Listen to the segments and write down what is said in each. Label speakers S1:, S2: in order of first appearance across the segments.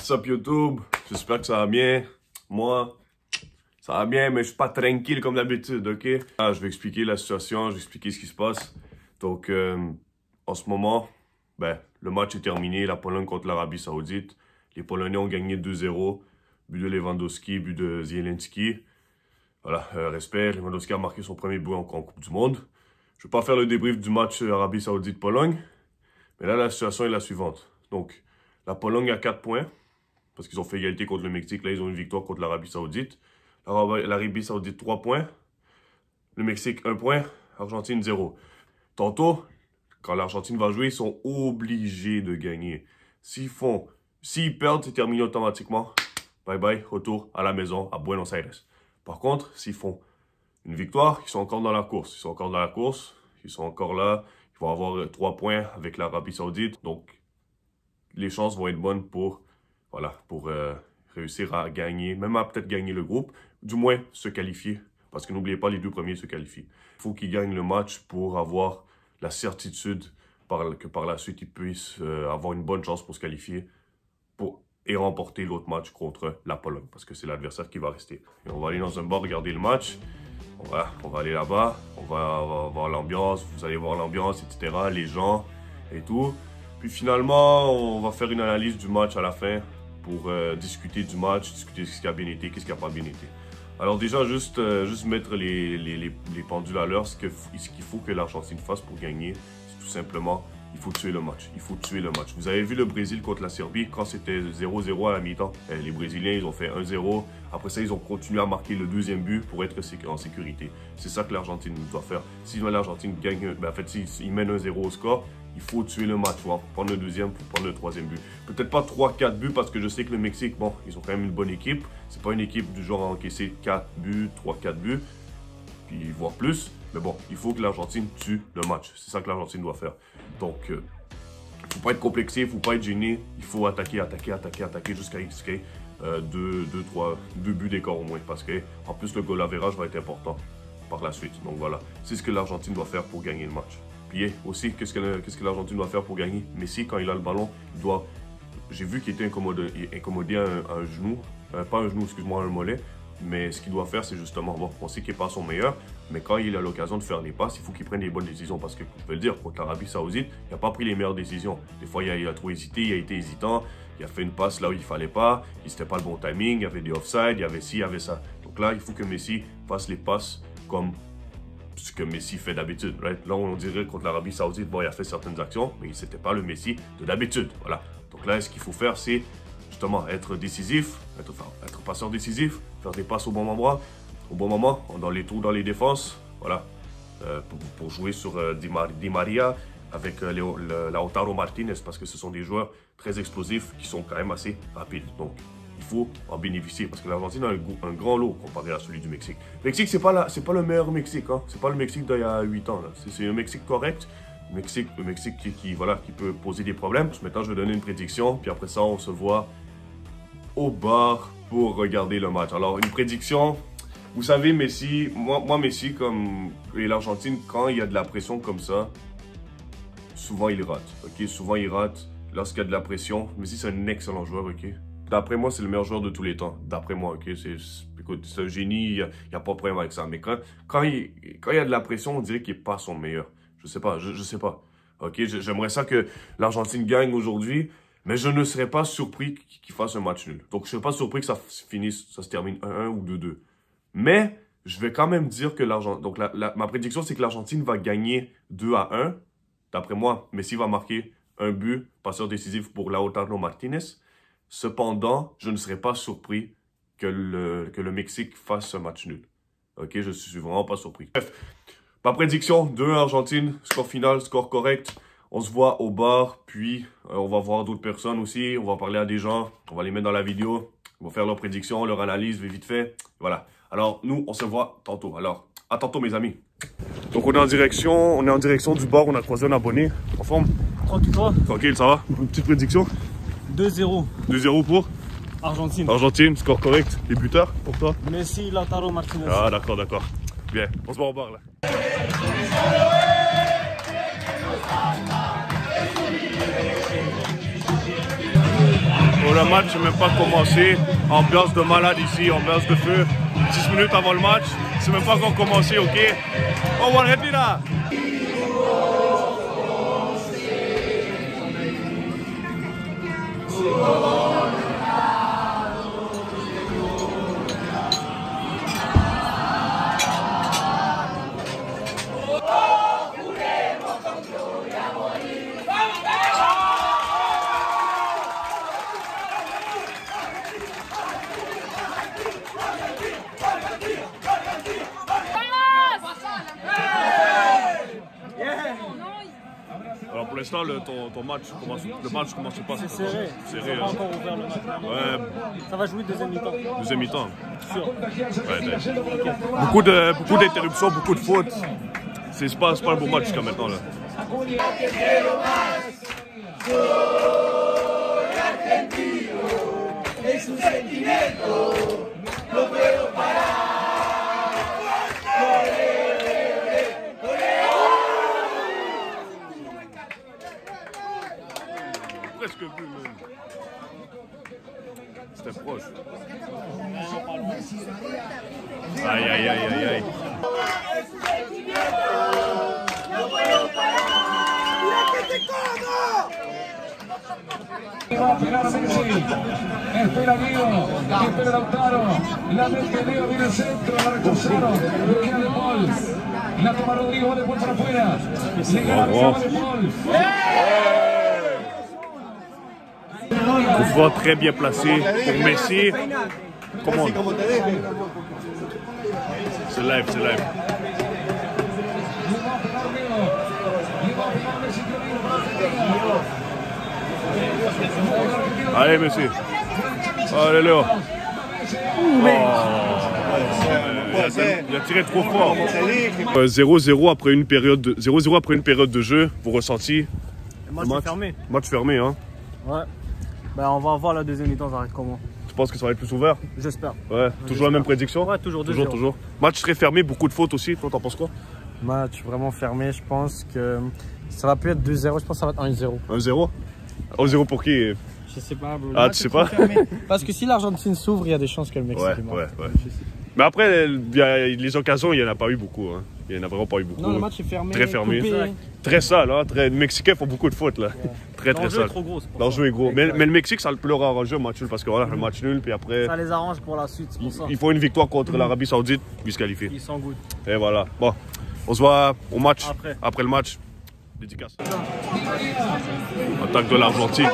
S1: What's up YouTube? J'espère que ça va bien. Moi, ça va bien, mais je suis pas tranquille comme d'habitude, ok? Ah, je vais expliquer la situation, je vais expliquer ce qui se passe. Donc, en ce moment, le match est terminé, la Pologne contre l'Arabie Saoudite. Les Polonais ont gagné 2-0. But de Lewandowski, but de Zielinski. Voilà, respect, Lewandowski a marqué son premier but en Coupe du Monde. Je ne vais pas faire le débrief du match Arabie Saoudite-Pologne. Mais là, la situation est la suivante. Donc, la Pologne a 4 points. Parce qu'ils ont fait égalité contre le Mexique. Là, ils ont une victoire contre l'Arabie Saoudite. L'Arabie Saoudite, 3 points. Le Mexique, 1 point. Argentine, 0. Tantôt, quand l'Argentine va jouer, ils sont obligés de gagner. S'ils perdent, c'est terminé automatiquement. Bye bye, retour à la maison, à Buenos Aires. Par contre, s'ils font une victoire, ils sont encore dans la course. Ils sont encore dans la course. Ils sont encore là. Ils vont avoir 3 points avec l'Arabie Saoudite. Donc, les chances vont être bonnes pour réussir à gagner, même à peut-être gagner le groupe, du moins se qualifier. Parce que n'oubliez pas, les 2 premiers se qualifient. Il faut qu'ils gagnent le match pour avoir la certitude que par la suite, ils puissent avoir une bonne chance pour se qualifier et remporter l'autre match contre la Pologne. Parce que c'est l'adversaire qui va rester. Et on va aller dans un bar regarder le match. On va aller là-bas. On va voir l'ambiance. Vous allez voir l'ambiance, etc. Les gens et tout. Puis finalement, on va faire une analyse du match à la fin pour discuter du match, discuter ce qui a bien été, qu'est-ce qui n'a pas bien été. Alors déjà, juste mettre les pendules à l'heure, ce qu'il faut que l'Argentine fasse pour gagner, c'est tout simplement, il faut tuer le match. Il faut tuer le match. Vous avez vu le Brésil contre la Serbie, quand c'était 0-0 à la mi-temps. Les Brésiliens, ils ont fait 1-0. Après ça, ils ont continué à marquer le 2e but pour être en sécurité. C'est ça que l'Argentine doit faire. Si l'Argentine gagne, en fait, s'ils mènent 1-0 au score, il faut tuer le match, pour prendre le 2e, pour prendre le 3e but. Peut-être pas 3-4 buts parce que je sais que le Mexique, bon, ils ont quand même une bonne équipe. C'est pas une équipe du genre à encaisser 4 buts, 3-4 buts, puis voire plus. Mais bon, il faut que l'Argentine tue le match. C'est ça que l'Argentine doit faire. Donc, il ne faut pas être complexé, il ne faut pas être gêné. Il faut attaquer jusqu'à 2 buts d'écart au moins. Parce que en plus, le goal average va être important par la suite. Donc voilà, c'est ce que l'Argentine doit faire pour gagner le match. Puis aussi, qu'est-ce que l'Argentine doit faire pour gagner? Messi, quand il a le ballon, il doit... J'ai vu qu'il était incommodé un genou, pas un genou, excuse-moi, un mollet. Mais ce qu'il doit faire, c'est justement, bon, on sait qu'il n'est pas son meilleur, mais quand il a l'occasion de faire les passes, il faut qu'il prenne les bonnes décisions. Parce que, vous pouvez le dire, contre l'Arabie Saoudite, il n'a pas pris les meilleures décisions. Des fois, il a trop hésité, il a été hésitant, il a fait une passe là où il ne fallait pas, c'était pas le bon timing, il y avait des offsides, il y avait ci, il y avait ça. Donc là, il faut que Messi fasse les passes comme ce que Messi fait d'habitude. Right? Là, on dirait contre l'Arabie Saoudite, bon, il a fait certaines actions, mais ce n'était pas le Messi de d'habitude. Voilà. Donc là, ce qu'il faut faire, c'est justement être décisif, être passeur décisif, faire des passes au bon moment, dans les trous, dans les défenses, voilà, pour jouer sur Di Maria avec Lautaro Martinez, parce que ce sont des joueurs très explosifs qui sont quand même assez rapides. Donc, il faut en bénéficier, parce que l'Argentine a un grand lot comparé à celui du Mexique. Le Mexique, c'est pas le meilleur Mexique, hein. C'est pas le Mexique d'il y a 8 ans. C'est un Mexique correct, le Mexique qui peut poser des problèmes. Maintenant, je vais donner une prédiction, puis après ça, on se voit au bar pour regarder le match. Alors, une prédiction, vous savez, Messi, moi Messi, et l'Argentine, quand il y a de la pression comme ça, souvent il rate, ok? Souvent il rate lorsqu'il y a de la pression. Messi, c'est un excellent joueur, ok? D'après moi, c'est le meilleur joueur de tous les temps. D'après moi, ok? Écoute, c'est un génie, il n'y a pas de problème avec ça. Mais quand il y a de la pression, on dirait qu'il n'est pas son meilleur. Je sais pas, je sais pas. Ok? J'aimerais ça que l'Argentine gagne aujourd'hui. Mais je ne serais pas surpris qu'il fasse un match nul. Donc, je ne serais pas surpris que ça se termine 1-1 ou 2-2. Mais, je vais quand même dire que l'Argentine... Donc, ma prédiction, c'est que l'Argentine va gagner 2-1. D'après moi, Messi va marquer un but, passeur décisif pour Lautaro Martinez. Cependant, je ne serais pas surpris que le Mexique fasse un match nul. Ok, je suis vraiment pas surpris. Bref, ma prédiction, 2-1 Argentine, score final, score correct. On se voit au bar, puis on va voir d'autres personnes aussi. On va parler à des gens, on va les mettre dans la vidéo. On va faire leurs prédictions, leur analyse, vite fait. Voilà. Alors, nous, on se voit tantôt. Alors, à tantôt, mes amis. Donc, on est en direction du bar. On a croisé un abonné. En forme?
S2: Tranquille, toi?
S1: Tranquille, ça va? Une petite prédiction?
S2: 2-0.
S1: 2-0 pour?
S2: Argentine.
S1: Argentine, score correct. Les buteurs pour toi?
S2: Messi, Lautaro Martinez.
S1: Ah, d'accord. Bien, on se voit au bar, là. Oh, le match n'a même pas commencé. Ambiance de malade ici, ambiance de feu. 10 minutes avant le match, c'est même pas encore commencé, ok? On va arrêter là! Alors pour l'instant, ton match commence, le match commence pas.
S2: C'est serré.
S1: Serré.
S2: On va pas encore ouvert le match.
S1: Ouais.
S2: Ça va jouer deuxième mi-temps.
S1: Deuxième mi-temps.
S2: Sûr.
S1: Ouais, beaucoup d'interruptions, beaucoup de fautes. C'est pas un beau match jusqu'à maintenant là. Presque plus même. C'était proche. Aïe aïe aïe aïe aïe.
S3: Va a pegar Messi, espera Guido, espera Lautaro, la mete Leo, viene el centro, la rechazaron, lo queda De Paul, la toma Rodrigo, va de Paul para afuera, se gana De Paul.
S1: Coup franc très bien placé pour Messi. Comment? C'est live, c'est live. Allez, Messi. Allez, Léo. Il a tiré trop fort. 0-0 après une période de 0-0 après une période de jeu. Vos ressentis?
S2: Match fermé.
S1: Match fermé, hein.
S2: Ouais. Ben, on va voir la deuxième mi-temps, ça va être comment.
S1: Tu penses que ça va être plus ouvert?
S2: J'espère.
S1: Ouais. Toujours la même prédiction?
S2: Ouais, toujours 2-0.
S1: Toujours. Match très fermé, beaucoup de fautes aussi. Toi, t'en penses quoi?
S4: Match vraiment fermé, je pense que ça va plus être 2-0, je pense que ça va être 1-0.
S1: 1-0? 1-0 pour qui?
S4: Je sais pas, bro.
S1: Ah, tu sais pas?
S4: Parce que si l'Argentine s'ouvre, il y a des chances que le Mexique est mort.
S1: Ouais. Mais après, les occasions, il n'y en a pas eu beaucoup. Hein. Il n'y en a vraiment pas eu beaucoup.
S4: Non, le match est fermé.
S1: Très fermé.
S4: Coupé.
S1: Très sale. Hein. Les Mexicains font beaucoup de fautes. Là. Très
S2: L'enjeu
S1: sale.
S2: est trop gros.
S1: L'enjeu est gros. Mais le Mexique, ça peut leur arranger un match nul parce que voilà, un match nul. Puis après,
S2: Ça les arrange pour la suite, c'est pour ça.
S1: il faut une victoire contre l'Arabie Saoudite puis se qualifier.
S2: Ils s'en goûtent.
S1: Et voilà. Bon, on se voit au match.
S2: Après
S1: le match. Dédicace. Attaque de l'Argentine.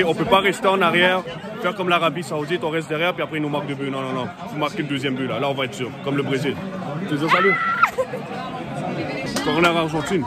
S1: On peut pas rester en arrière, faire comme l'Arabie Saoudite, on reste derrière puis après ils nous marquent 2 buts. Non. Il faut marquer le deuxième but là. Là on va être sûr, comme le Brésil. Je te dis salut. Corner Argentine.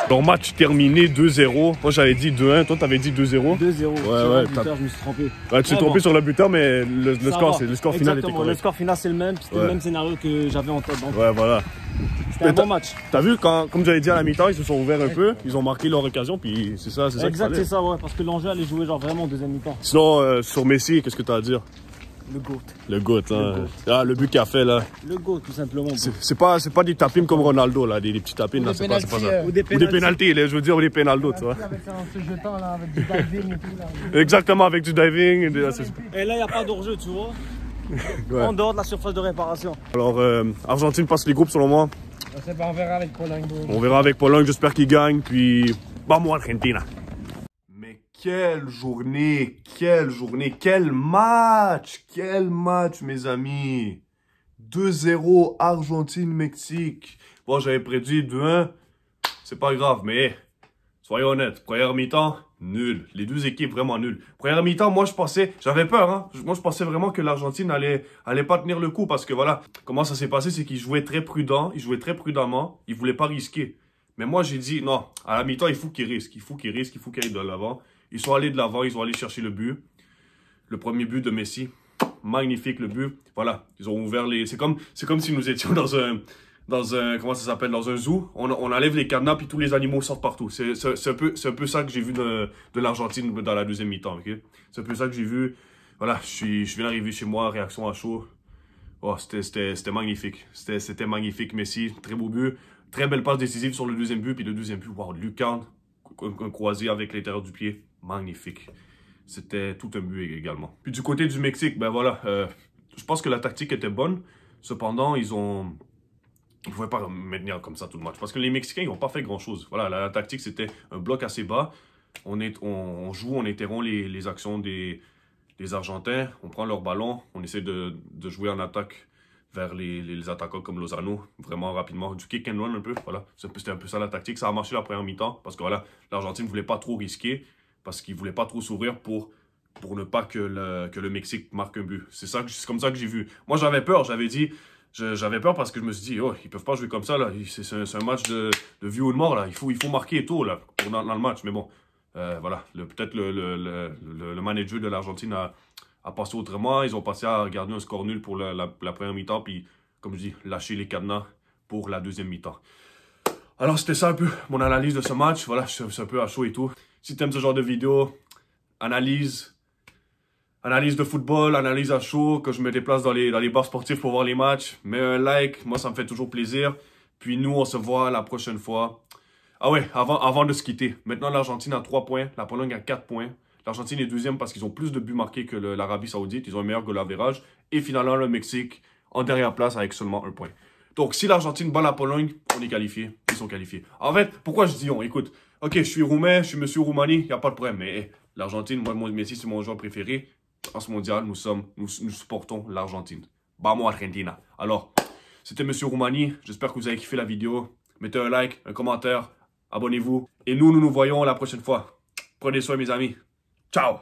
S1: Leur match terminé 2-0. Moi, j'avais dit 2-1. Toi, t'avais dit 2-0.
S2: 2-0.
S1: Ouais,
S2: buteur, je me suis trompé.
S1: Ouais, tu t'es trompé sur le buteur, mais le score final était correct.
S2: Le score final, c'est le même. C'était le même scénario que j'avais en tête. Donc,
S1: ouais, voilà.
S2: c'était un bon match.
S1: T'as vu, comme j'avais dit à la mi-temps, ils se sont ouverts un peu. Ils ont marqué leur occasion, puis c'est ça.
S2: Exact, c'est ça, ouais. Parce que l'enjeu allait jouer genre vraiment en deuxième mi-temps.
S1: Sinon, sur Messi, qu'est-ce que t'as à dire?
S2: Le GOAT.
S1: Le GOAT, hein. Ah, le but qu'il a fait, là.
S2: Le GOAT, tout simplement.
S1: C'est pas des tapines comme Ronaldo, là. Des petits tapines, là. C'est pas ça. Ou des pénalties, je veux dire, ou des pénaldos, tu vois.
S4: Avec ce jetant, là, avec du diving et tout, là.
S1: Exactement, avec du diving.
S2: Et là, il n'y a pas d'enjeu, tu vois. Ouais. En dehors de la surface de réparation.
S1: Alors, Argentine passe les groupes, selon moi.
S4: On verra avec Pologne.
S1: On verra avec Pologne, j'espère qu'ils gagnent. Puis, vamos Argentina. Mais quelle journée, quel match, mes amis. 2-0 Argentine-Mexique. Bon, j'avais prédit 2-1, c'est pas grave, mais soyons honnêtes, première mi-temps, nul. Les deux équipes vraiment nulles. Première mi-temps, moi je pensais, j'avais peur, hein. Moi je pensais vraiment que l'Argentine allait pas tenir le coup parce que voilà, comment ça s'est passé, c'est qu'ils jouaient très prudent, ils jouaient très prudemment, ils voulaient pas risquer. Mais moi j'ai dit non, à la mi-temps il faut qu'ils risquent, il faut qu'ils aillent de l'avant. Ils sont allés de l'avant, ils ont allé chercher le but. Le premier but de Messi, magnifique le but. Voilà, ils ont ouvert les. C'est comme si nous étions dans un comment ça s'appelle, dans un zoo. On enlève les cadenas puis tous les animaux sortent partout. C'est un peu ça que j'ai vu de l'Argentine dans la deuxième mi-temps. Okay? C'est un peu ça que j'ai vu. Voilà, je viens d'arriver chez moi, réaction à chaud. Oh, c'était magnifique. C'était magnifique, Messi, très beau but. Très belle passe décisive sur le deuxième but. Puis le deuxième but, wow, lucarne, un croisé avec l'intérieur du pied. Magnifique. C'était tout un but également. Puis du côté du Mexique, ben voilà, je pense que la tactique était bonne. Cependant, ils ne pouvaient pas maintenir comme ça tout le match. Parce que les Mexicains, ils n'ont pas fait grand-chose. Voilà, la tactique, c'était un bloc assez bas. On joue, on interrompt les actions des Argentins. On prend leur ballon. On essaie de jouer en attaque vers les attaquants comme Lozano, vraiment rapidement. Du kick and run un peu, voilà. C'était un peu ça la tactique. Ça a marché la première mi-temps parce que voilà, l'Argentine ne voulait pas trop risquer. Parce qu'ils ne voulaient pas trop s'ouvrir pour ne pas que le Mexique marque un but. C'est comme ça que j'ai vu. Moi, j'avais peur. J'avais peur parce que je me suis dit, oh, ils ne peuvent pas jouer comme ça. C'est un match de vie ou de mort. Là. Il faut marquer tôt là, dans le match. Mais bon, voilà. Peut-être le manager de l'Argentine a passé autrement. Ils ont passé à garder un score nul pour la première mi-temps. Puis, comme je dis, lâcher les cadenas pour la deuxième mi-temps. Alors, c'était ça un peu mon analyse de ce match. Voilà, c'est un peu à chaud et tout. Si tu aimes ce genre de vidéo, analyse de football, analyse à chaud, que je me déplace dans les bars sportifs pour voir les matchs, mets un like, moi ça me fait toujours plaisir. Puis nous, on se voit la prochaine fois. Ah ouais, avant de se quitter. Maintenant, l'Argentine a 3 points, la Pologne a 4 points. L'Argentine est deuxième parce qu'ils ont plus de buts marqués que l'Arabie Saoudite. Ils ont un meilleur goal average. Et finalement, le Mexique en dernière place avec seulement 1 point. Donc, si l'Argentine bat la Pologne, on est qualifié. Ils sont qualifiés. En fait, pourquoi je dis on? Écoute, ok, je suis roumain, je suis monsieur Roumanie, il n'y a pas de problème. Mais l'Argentine, moi, Messi, c'est mon joueur préféré. En ce mondial, nous supportons l'Argentine. Vamos Argentina. Alors, c'était monsieur Roumanie. J'espère que vous avez kiffé la vidéo. Mettez un like, un commentaire, abonnez-vous. Et nous nous voyons la prochaine fois. Prenez soin, mes amis. Ciao!